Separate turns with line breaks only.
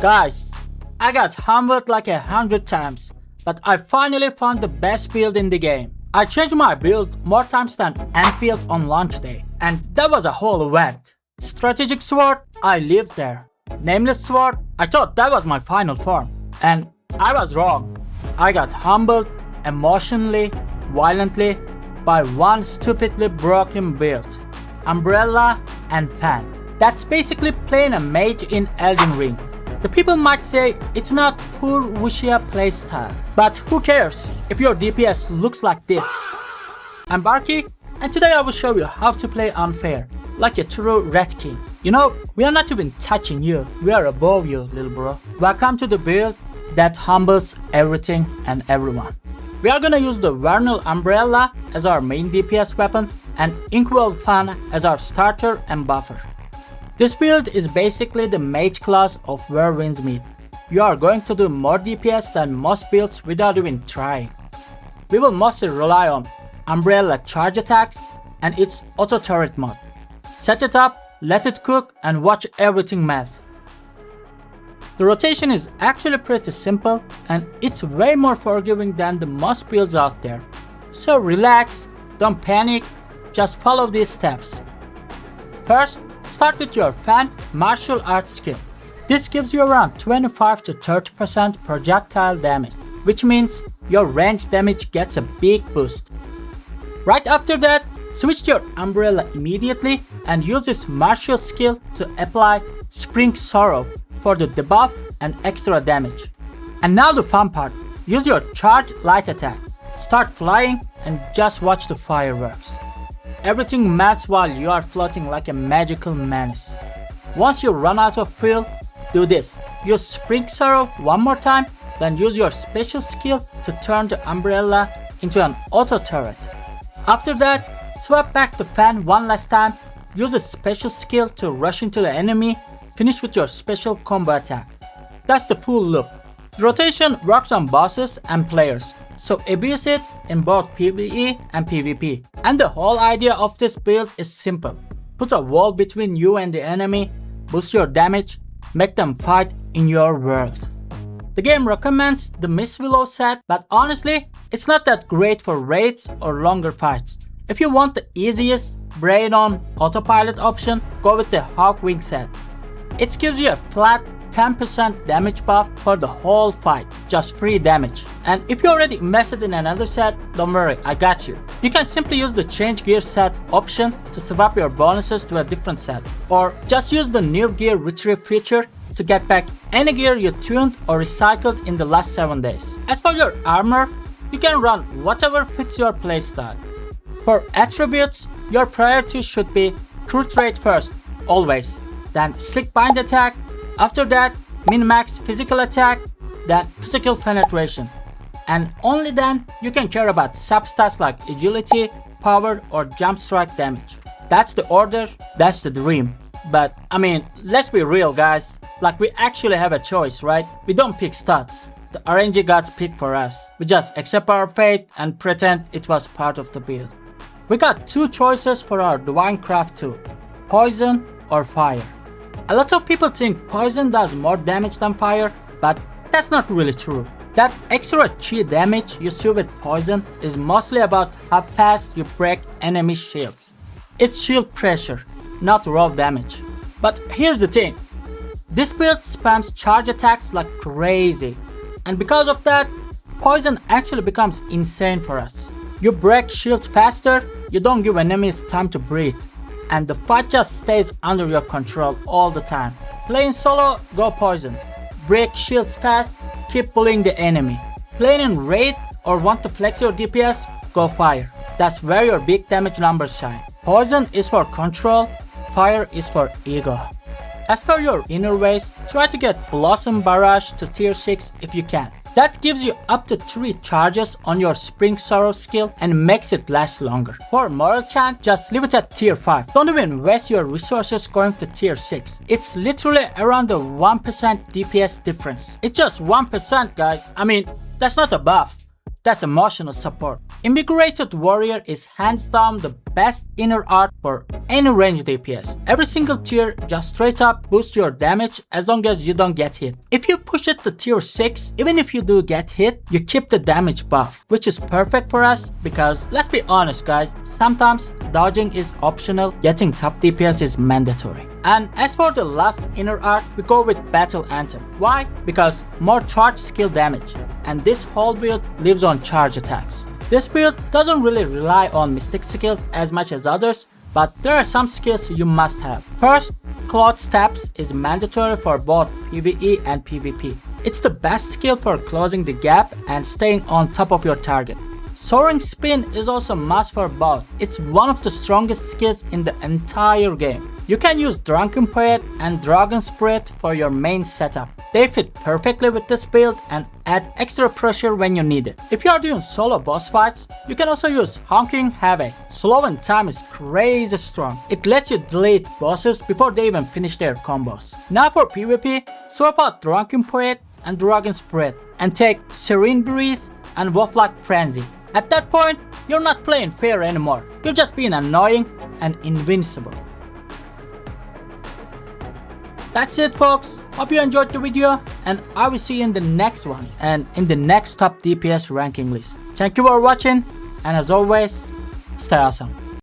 Guys, I got humbled like 100 times, but I finally found the best build in the game. I changed my build more times than Inkwell on launch day, and that was a whole event. Strategic sword, I lived there. Nameless sword, I thought that was my final form, and I was wrong. I got humbled emotionally, violently, by one stupidly broken build. Umbrella and fan. That's basically playing a mage in Elden Ring. The people might say it's not poor wuxia playstyle, but who cares if your DPS looks like this? I'm Barky, and today I will show you how to play unfair, like a true Red King. You know, we are not even touching you, we are above you, little bro. Welcome to the build that humbles everything and everyone. We are gonna use the Vernal Umbrella as our main DPS weapon and Inkwell fan as our starter and buffer. This build is basically the mage class of where winds meet. You are going to do more DPS than most builds without even trying. We will mostly rely on Umbrella charge attacks and its auto turret mod. Set it up, let it cook, and watch everything melt. The rotation is actually pretty simple and it's way more forgiving than the most builds out there. So relax, don't panic, just follow these steps. First, start with your fan martial arts skill. This gives you around 25 to 30% projectile damage, which means your range damage gets a big boost. Right after that, switch to your umbrella immediately and use this martial skill to apply Spring Sorrow for the debuff and extra damage. And now the fun part, use your charge light attack. Start flying and just watch the fireworks. Everything melts while you are floating like a magical menace. Once you run out of fuel, do this. Use Spring Sorrow one more time, then use your special skill to turn the umbrella into an auto turret. After that, swap back the fan one last time, use a special skill to rush into the enemy, finish with your special combo attack. That's the full loop. The rotation works on bosses and players, so abuse it in both PVE and PvP. And the whole idea of this build is simple. Put a wall between you and the enemy, boost your damage, make them fight in your world. The game recommends the Miss Willow set, but honestly, it's not that great for raids or longer fights. If you want the easiest, brain on autopilot option, go with the Hawkwing set. It gives you a flat 10% damage buff for the whole fight, just free damage. And if you already invested in another set, don't worry, I got you. You can simply use the change gear set option to swap your bonuses to a different set, or just use the new gear retrieve feature to get back any gear you tuned or recycled in the last 7 days. As for your armor, you can run whatever fits your playstyle. For attributes, your priority should be crit rate first, always. Then slick bind attack, after that min-max physical attack, then physical penetration. And only then you can care about substats like agility, power or jump strike damage. That's the order, that's the dream. But I mean, let's be real guys, like we actually have a choice, right? We don't pick stats. The RNG gods pick for us. We just accept our fate and pretend it was part of the build. We got two choices for our Divinecraft 2, poison or fire. A lot of people think poison does more damage than fire, but that's not really true. That extra chi damage you see with poison is mostly about how fast you break enemy shields. It's shield pressure, not raw damage. But here's the thing, this build spams charge attacks like crazy, and because of that, poison actually becomes insane for us. You break shields faster, you don't give enemies time to breathe, and the fight just stays under your control all the time. Playing solo, go poison. Break shields fast, keep bullying the enemy. Playing in raid or want to flex your DPS, go fire. That's where your big damage numbers shine. Poison is for control, fire is for ego. As for your inner ways, try to get Blossom Barrage to tier 6 if you can. That gives you up to 3 charges on your Spring Sorrow skill and makes it last longer. For Moral Chant, just leave it at tier 5. Don't even waste your resources going to tier 6. It's literally around a 1% DPS difference. It's just 1% guys. I mean, that's not a buff. That's emotional support. Invigorated Warrior is hands down the best inner art for any range DPS. Every single tier just straight up boosts your damage as long as you don't get hit. If you push it to tier 6, even if you do get hit, you keep the damage buff, which is perfect for us because let's be honest guys, sometimes dodging is optional, getting top DPS is mandatory. And as for the last inner art, we go with Battle Anthem. Why? Because more charge skill damage, and this whole build lives on charge attacks. This build doesn't really rely on mystic skills as much as others, but there are some skills you must have. First, Cloud Steps is mandatory for both PvE and PvP. It's the best skill for closing the gap and staying on top of your target. Soaring Spin is also must for both. It's one of the strongest skills in the entire game. You can use Drunken Poet and Dragon Spirit for your main setup. They fit perfectly with this build and add extra pressure when you need it. If you are doing solo boss fights, you can also use Honking Havoc. Slow and time is crazy strong. It lets you delete bosses before they even finish their combos. Now for PvP, swap out Drunken Poet and Dragon Spirit and take Serene Breeze and Wolflike Frenzy. At that point, you're not playing fair anymore. You're just being annoying and invincible. That's it folks, hope you enjoyed the video and I will see you in the next one and in the next top DPS ranking list. Thank you for watching and as always, stay awesome.